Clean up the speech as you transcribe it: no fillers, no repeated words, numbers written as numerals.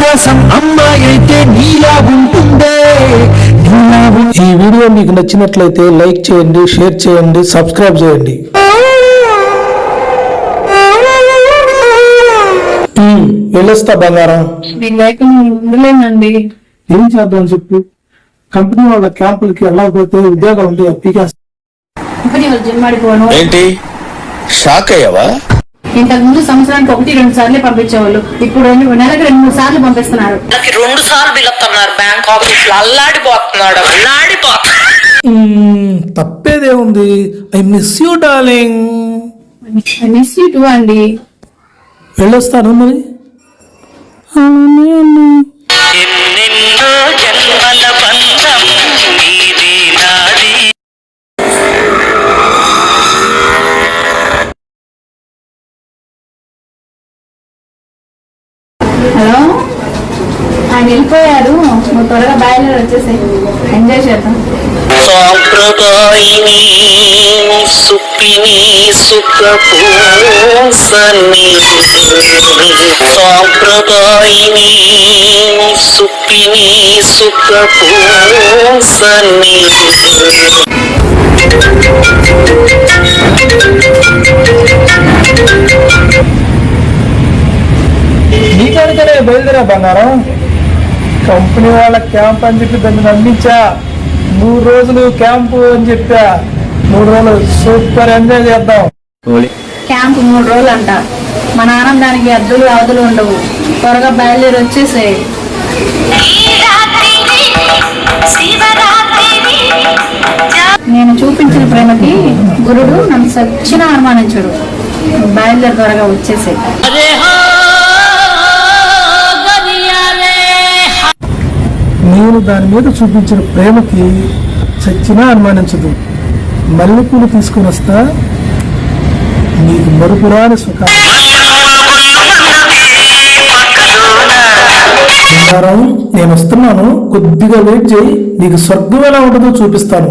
కోసం అమ్మాయి అయితే నీలా ఉంటుందే. ఈ వీడియో మీకు నచ్చినట్లయితే లైక్ చేయండి, షేర్ చేయండి, సబ్స్క్రైబ్ చేయండి. వెళ్ళొస్తా బంగారం. ఉండలేనండి. ఏం చేద్దాం చెప్పు. కంపెనీ వాళ్ళ క్యాంపులకి వెళ్ళకపోతే ఉద్యోగాలు ఉంటాయి. ఏంటి షాక్ అయ్యావా? ఇంతకు ముందు సంవత్సరానికి 1-2 సార్లు పంపించేవాళ్ళు, ఇప్పుడు నెలకు 2-3 సార్లు పంపిస్తున్నారు. 2 సార్లు పిలుస్తున్నారు. బ్యాంక్ ఆఫీస్ లో అల్లాడిపోతున్నాడు. తప్పేదే ఉంది. I miss you darling. Miss you two అండి. వెళ్ళొస్తాను మరి. ఎన్నెన్నో జన్మల బంధం నీది నాది. హలో, ఆయన వెళ్ళిపోయారు. నువ్వు త్వరగా బయలుదేరి వచ్చేసి ఎంజాయ్ చేద్దాం. సాంప్రదాయిని సుప్పిని సుఖపూసని, సాంప్రదాయిని సుప్పిని సుఖపూసని. నీకనుకనే బయలుదేరా బంగారం. కంపెనీ వాళ్ళ క్యాంప్ అని చెప్పి దాన్ని నమ్మించా. 3 రోజులు క్యాంపు అని చెప్పా. 3 రోజులు సూపర్ ఎంజాయ్ చేద్దాం. క్యాంప్ 3 రోజులు అంట. మన ఆనందానికి అద్దులు అవధులు ఉండవు. త్వరగా బయలుదేరి వచ్చేసే. నేను చూపించిన ప్రేమకి గురుడు నన్ను సచ్చిన అనుమానించడు. బయలుదేరి త్వరగా వచ్చేసే. నేను దాని మీద చూపించిన ప్రేమకి చచ్చినా అనుమానించదు. మల్లెపూలు తీసుకుని వస్తా, నీకు మరుపురాని సుఖాలు. నేను వస్తున్నాను, కొద్దిగా వెయిట్ చేయి. నీకు స్వర్గం ఎలా ఉంటుందో చూపిస్తాను.